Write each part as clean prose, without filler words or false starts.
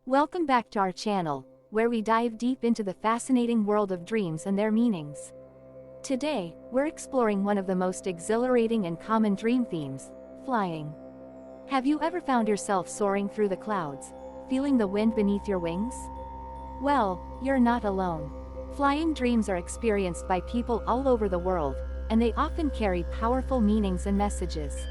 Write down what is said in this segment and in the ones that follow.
Welcome back to our channel, where we dive deep into the fascinating world of dreams and their meanings. Today, we're exploring one of the most exhilarating and common dream themes, flying. Have you ever found yourself soaring through the clouds, feeling the wind beneath your wings? Well, you're not alone. Flying dreams are experienced by people all over the world, and they often carry powerful meanings and messages.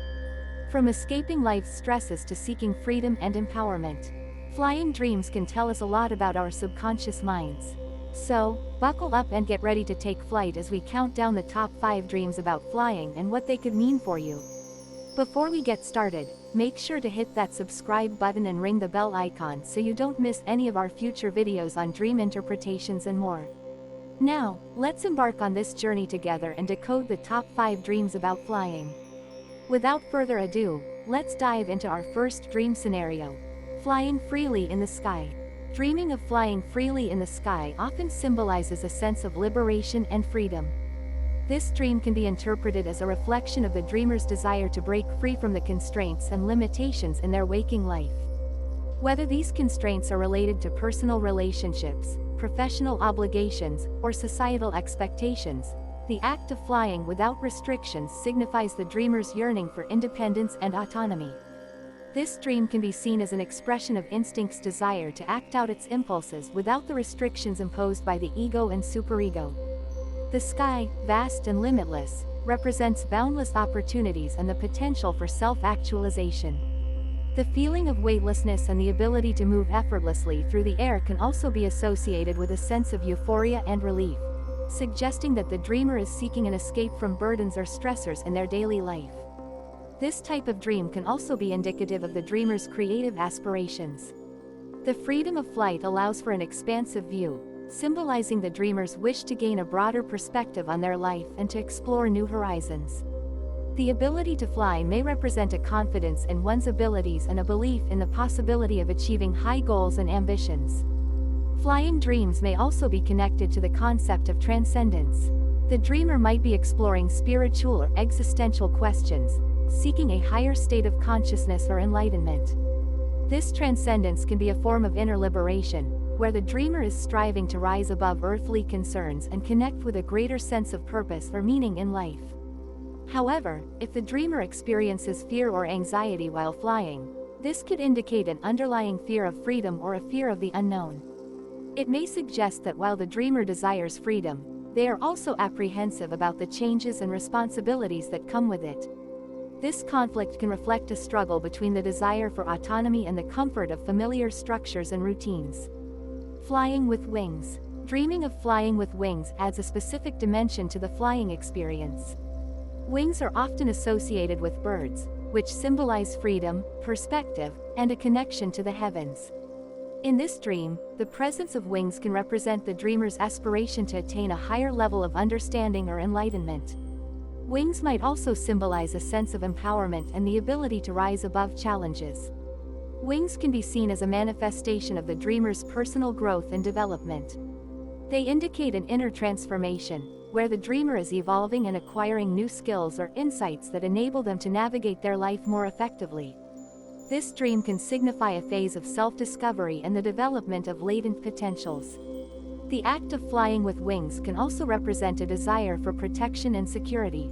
From escaping life's stresses to seeking freedom and empowerment, flying dreams can tell us a lot about our subconscious minds. So, buckle up and get ready to take flight as we count down the top 5 dreams about flying and what they could mean for you. Before we get started, make sure to hit that subscribe button and ring the bell icon so you don't miss any of our future videos on dream interpretations and more. Now, let's embark on this journey together and decode the top 5 dreams about flying. Without further ado, let's dive into our first dream scenario: flying freely in the sky. Dreaming of flying freely in the sky often symbolizes a sense of liberation and freedom. This dream can be interpreted as a reflection of the dreamer's desire to break free from the constraints and limitations in their waking life. Whether these constraints are related to personal relationships, professional obligations, or societal expectations, the act of flying without restrictions signifies the dreamer's yearning for independence and autonomy. This dream can be seen as an expression of instinct's desire to act out its impulses without the restrictions imposed by the ego and superego. The sky, vast and limitless, represents boundless opportunities and the potential for self-actualization. The feeling of weightlessness and the ability to move effortlessly through the air can also be associated with a sense of euphoria and relief, suggesting that the dreamer is seeking an escape from burdens or stressors in their daily life. This type of dream can also be indicative of the dreamer's creative aspirations. The freedom of flight allows for an expansive view, symbolizing the dreamer's wish to gain a broader perspective on their life and to explore new horizons. The ability to fly may represent a confidence in one's abilities and a belief in the possibility of achieving high goals and ambitions. Flying dreams may also be connected to the concept of transcendence. The dreamer might be exploring spiritual or existential questions, seeking a higher state of consciousness or enlightenment. This transcendence can be a form of inner liberation, where the dreamer is striving to rise above earthly concerns and connect with a greater sense of purpose or meaning in life. However, if the dreamer experiences fear or anxiety while flying, this could indicate an underlying fear of freedom or a fear of the unknown. It may suggest that while the dreamer desires freedom, they are also apprehensive about the changes and responsibilities that come with it. This conflict can reflect a struggle between the desire for autonomy and the comfort of familiar structures and routines. Flying with wings. Dreaming of flying with wings adds a specific dimension to the flying experience. Wings are often associated with birds, which symbolize freedom, perspective, and a connection to the heavens. In this dream, the presence of wings can represent the dreamer's aspiration to attain a higher level of understanding or enlightenment. Wings might also symbolize a sense of empowerment and the ability to rise above challenges. Wings can be seen as a manifestation of the dreamer's personal growth and development. They indicate an inner transformation, where the dreamer is evolving and acquiring new skills or insights that enable them to navigate their life more effectively. This dream can signify a phase of self-discovery and the development of latent potentials. The act of flying with wings can also represent a desire for protection and security.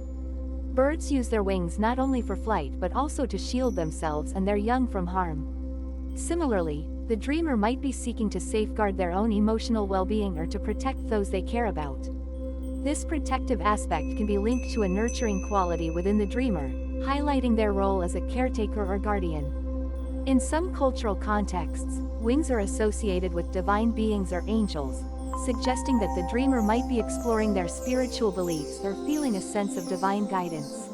Birds use their wings not only for flight but also to shield themselves and their young from harm. Similarly, the dreamer might be seeking to safeguard their own emotional well-being or to protect those they care about. This protective aspect can be linked to a nurturing quality within the dreamer, highlighting their role as a caretaker or guardian. In some cultural contexts, wings are associated with divine beings or angels, suggesting that the dreamer might be exploring their spiritual beliefs or feeling a sense of divine guidance.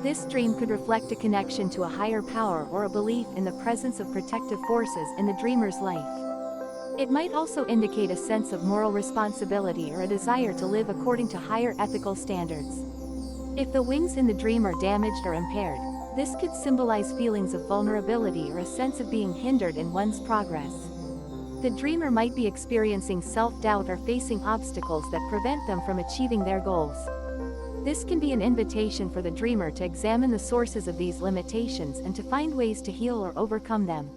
This dream could reflect a connection to a higher power or a belief in the presence of protective forces in the dreamer's life. It might also indicate a sense of moral responsibility or a desire to live according to higher ethical standards. If the wings in the dream are damaged or impaired, this could symbolize feelings of vulnerability or a sense of being hindered in one's progress. The dreamer might be experiencing self-doubt or facing obstacles that prevent them from achieving their goals. This can be an invitation for the dreamer to examine the sources of these limitations and to find ways to heal or overcome them.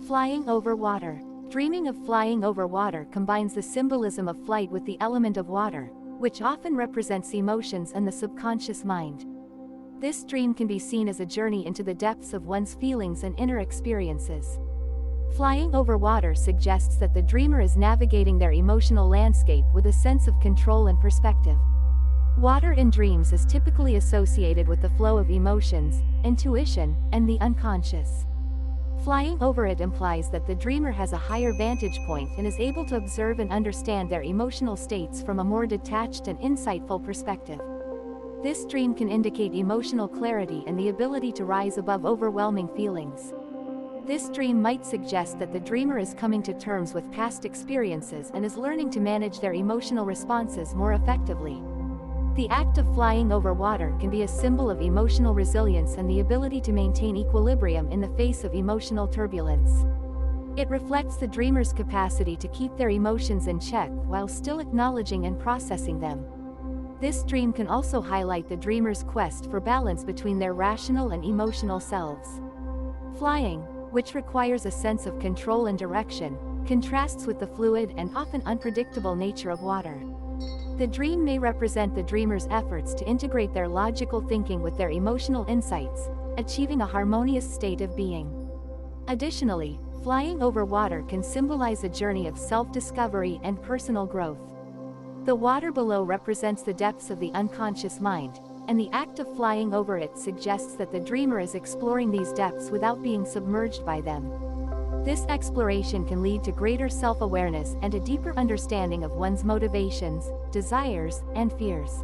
Flying over water. Dreaming of flying over water combines the symbolism of flight with the element of water, which often represents emotions and the subconscious mind. This dream can be seen as a journey into the depths of one's feelings and inner experiences. Flying over water suggests that the dreamer is navigating their emotional landscape with a sense of control and perspective. Water in dreams is typically associated with the flow of emotions, intuition, and the unconscious. Flying over it implies that the dreamer has a higher vantage point and is able to observe and understand their emotional states from a more detached and insightful perspective. This dream can indicate emotional clarity and the ability to rise above overwhelming feelings. This dream might suggest that the dreamer is coming to terms with past experiences and is learning to manage their emotional responses more effectively. The act of flying over water can be a symbol of emotional resilience and the ability to maintain equilibrium in the face of emotional turbulence. It reflects the dreamer's capacity to keep their emotions in check while still acknowledging and processing them. This dream can also highlight the dreamer's quest for balance between their rational and emotional selves. Flying, which requires a sense of control and direction, contrasts with the fluid and often unpredictable nature of water. The dream may represent the dreamer's efforts to integrate their logical thinking with their emotional insights, achieving a harmonious state of being. Additionally, flying over water can symbolize a journey of self-discovery and personal growth. The water below represents the depths of the unconscious mind, and the act of flying over it suggests that the dreamer is exploring these depths without being submerged by them. This exploration can lead to greater self-awareness and a deeper understanding of one's motivations, desires, and fears.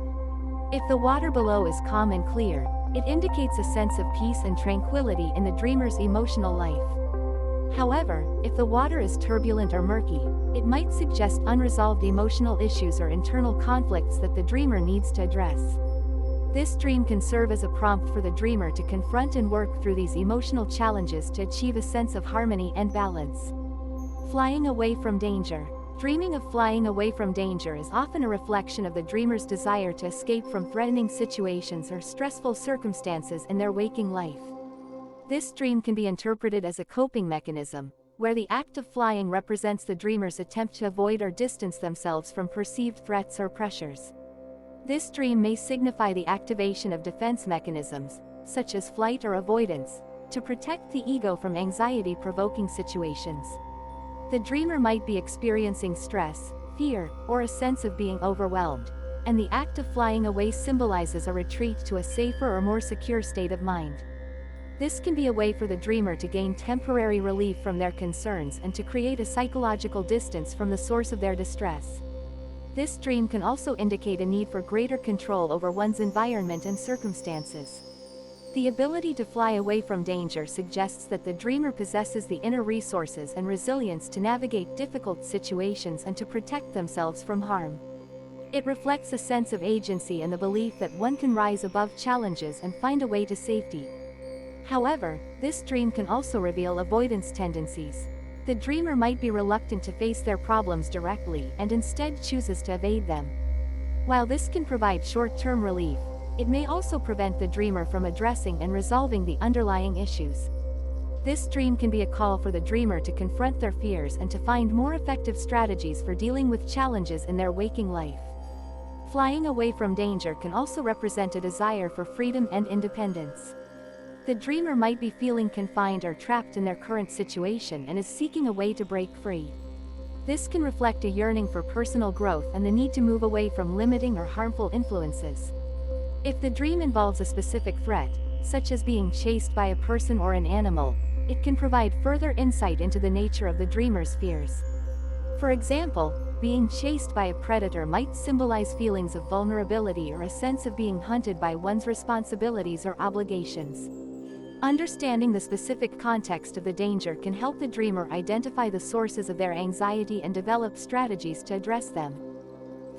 If the water below is calm and clear, it indicates a sense of peace and tranquility in the dreamer's emotional life. However, if the water is turbulent or murky, it might suggest unresolved emotional issues or internal conflicts that the dreamer needs to address. This dream can serve as a prompt for the dreamer to confront and work through these emotional challenges to achieve a sense of harmony and balance. Flying away from danger. Dreaming of flying away from danger is often a reflection of the dreamer's desire to escape from threatening situations or stressful circumstances in their waking life. This dream can be interpreted as a coping mechanism, where the act of flying represents the dreamer's attempt to avoid or distance themselves from perceived threats or pressures. This dream may signify the activation of defense mechanisms, such as flight or avoidance, to protect the ego from anxiety-provoking situations. The dreamer might be experiencing stress, fear, or a sense of being overwhelmed, and the act of flying away symbolizes a retreat to a safer or more secure state of mind. This can be a way for the dreamer to gain temporary relief from their concerns and to create a psychological distance from the source of their distress. This dream can also indicate a need for greater control over one's environment and circumstances. The ability to fly away from danger suggests that the dreamer possesses the inner resources and resilience to navigate difficult situations and to protect themselves from harm. It reflects a sense of agency and the belief that one can rise above challenges and find a way to safety. However, this dream can also reveal avoidance tendencies. The dreamer might be reluctant to face their problems directly and instead chooses to evade them. While this can provide short-term relief, it may also prevent the dreamer from addressing and resolving the underlying issues. This dream can be a call for the dreamer to confront their fears and to find more effective strategies for dealing with challenges in their waking life. Flying away from danger can also represent a desire for freedom and independence. The dreamer might be feeling confined or trapped in their current situation and is seeking a way to break free. This can reflect a yearning for personal growth and the need to move away from limiting or harmful influences. If the dream involves a specific threat, such as being chased by a person or an animal, it can provide further insight into the nature of the dreamer's fears. For example, being chased by a predator might symbolize feelings of vulnerability or a sense of being hunted by one's responsibilities or obligations. Understanding the specific context of the danger can help the dreamer identify the sources of their anxiety and develop strategies to address them.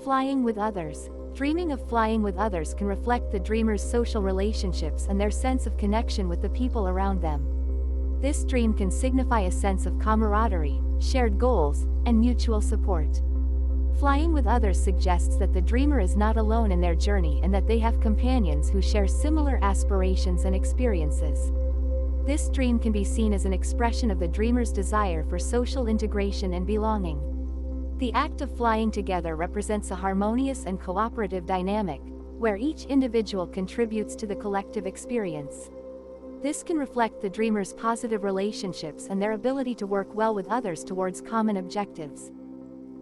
Flying with others. Dreaming of flying with others can reflect the dreamer's social relationships and their sense of connection with the people around them. This dream can signify a sense of camaraderie, shared goals, and mutual support. Flying with others suggests that the dreamer is not alone in their journey and that they have companions who share similar aspirations and experiences. This dream can be seen as an expression of the dreamer's desire for social integration and belonging. The act of flying together represents a harmonious and cooperative dynamic, where each individual contributes to the collective experience. This can reflect the dreamer's positive relationships and their ability to work well with others towards common objectives.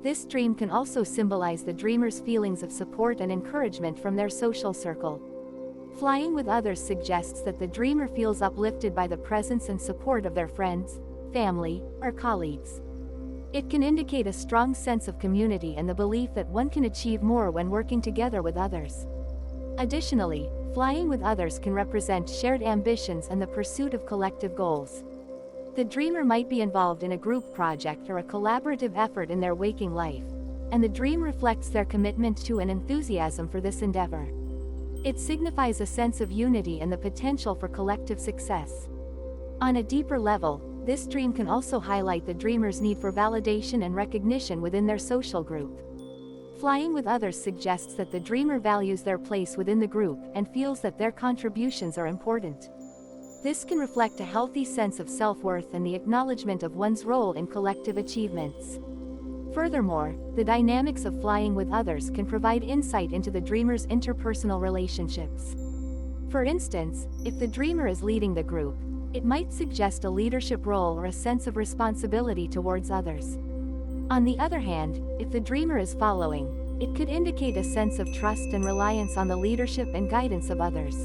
This dream can also symbolize the dreamer's feelings of support and encouragement from their social circle. Flying with others suggests that the dreamer feels uplifted by the presence and support of their friends, family, or colleagues. It can indicate a strong sense of community and the belief that one can achieve more when working together with others. Additionally, flying with others can represent shared ambitions and the pursuit of collective goals. The dreamer might be involved in a group project or a collaborative effort in their waking life, and the dream reflects their commitment to and enthusiasm for this endeavor. It signifies a sense of unity and the potential for collective success. On a deeper level, this dream can also highlight the dreamer's need for validation and recognition within their social group. Flying with others suggests that the dreamer values their place within the group and feels that their contributions are important. This can reflect a healthy sense of self-worth and the acknowledgement of one's role in collective achievements. Furthermore, the dynamics of flying with others can provide insight into the dreamer's interpersonal relationships. For instance, if the dreamer is leading the group, it might suggest a leadership role or a sense of responsibility towards others. On the other hand, if the dreamer is following, it could indicate a sense of trust and reliance on the leadership and guidance of others.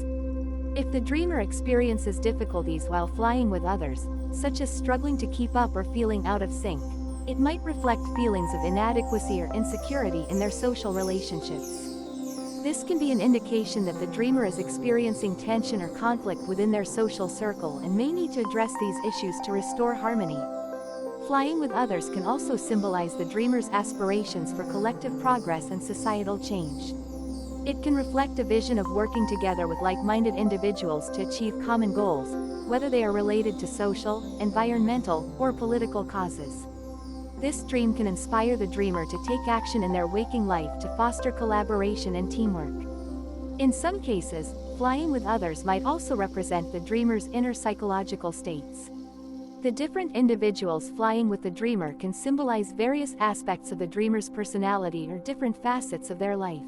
If the dreamer experiences difficulties while flying with others, such as struggling to keep up or feeling out of sync, it might reflect feelings of inadequacy or insecurity in their social relationships. This can be an indication that the dreamer is experiencing tension or conflict within their social circle and may need to address these issues to restore harmony. Flying with others can also symbolize the dreamer's aspirations for collective progress and societal change. It can reflect a vision of working together with like-minded individuals to achieve common goals, whether they are related to social, environmental, or political causes. This dream can inspire the dreamer to take action in their waking life to foster collaboration and teamwork. In some cases, flying with others might also represent the dreamer's inner psychological states. The different individuals flying with the dreamer can symbolize various aspects of the dreamer's personality or different facets of their life.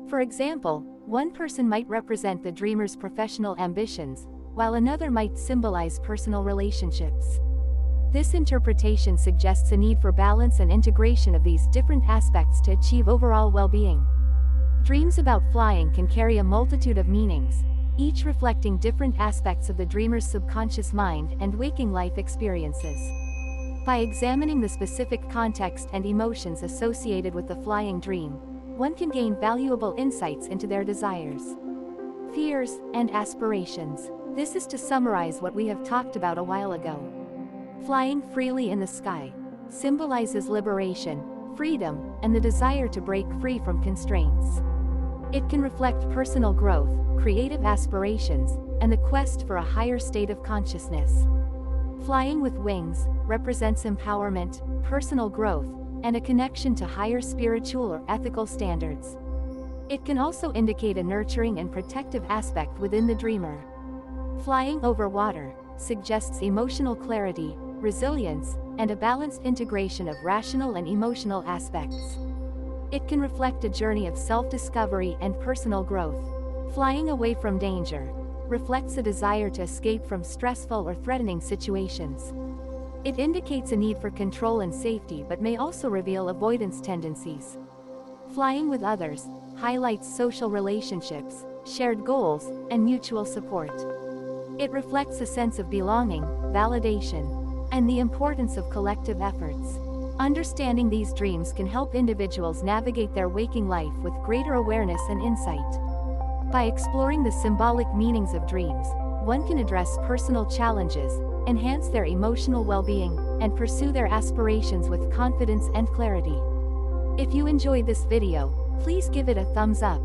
For example, one person might represent the dreamer's professional ambitions, while another might symbolize personal relationships. This interpretation suggests a need for balance and integration of these different aspects to achieve overall well-being. Dreams about flying can carry a multitude of meanings, each reflecting different aspects of the dreamer's subconscious mind and waking life experiences. By examining the specific context and emotions associated with the flying dream, one can gain valuable insights into their desires, fears, and aspirations. This is to summarize what we have talked about a while ago. Flying freely in the sky symbolizes liberation, freedom, and the desire to break free from constraints. It can reflect personal growth, creative aspirations, and the quest for a higher state of consciousness. Flying with wings represents empowerment, personal growth, and a connection to higher spiritual or ethical standards. It can also indicate a nurturing and protective aspect within the dreamer. Flying over water suggests emotional clarity, resilience, and a balanced integration of rational and emotional aspects. It can reflect a journey of self-discovery and personal growth. Flying away from danger reflects a desire to escape from stressful or threatening situations. It indicates a need for control and safety but may also reveal avoidance tendencies. Flying with others highlights social relationships, shared goals, and mutual support. It reflects a sense of belonging, validation, and the importance of collective efforts. Understanding these dreams can help individuals navigate their waking life with greater awareness and insight. By exploring the symbolic meanings of dreams, one can address personal challenges, enhance their emotional well-being, and pursue their aspirations with confidence and clarity. If you enjoyed this video, please give it a thumbs up.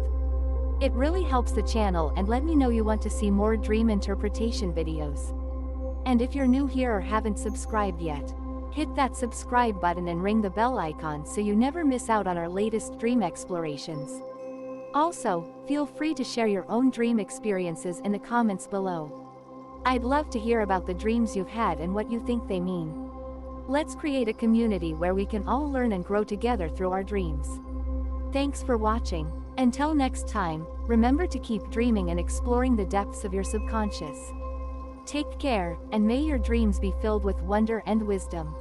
It really helps the channel and let me know you want to see more dream interpretation videos. And if you're new here or haven't subscribed yet, hit that subscribe button and ring the bell icon so you never miss out on our latest dream explorations. Also, feel free to share your own dream experiences in the comments below. I'd love to hear about the dreams you've had and what you think they mean. Let's create a community where we can all learn and grow together through our dreams. Thanks for watching. Until next time, remember to keep dreaming and exploring the depths of your subconscious. Take care, and may your dreams be filled with wonder and wisdom.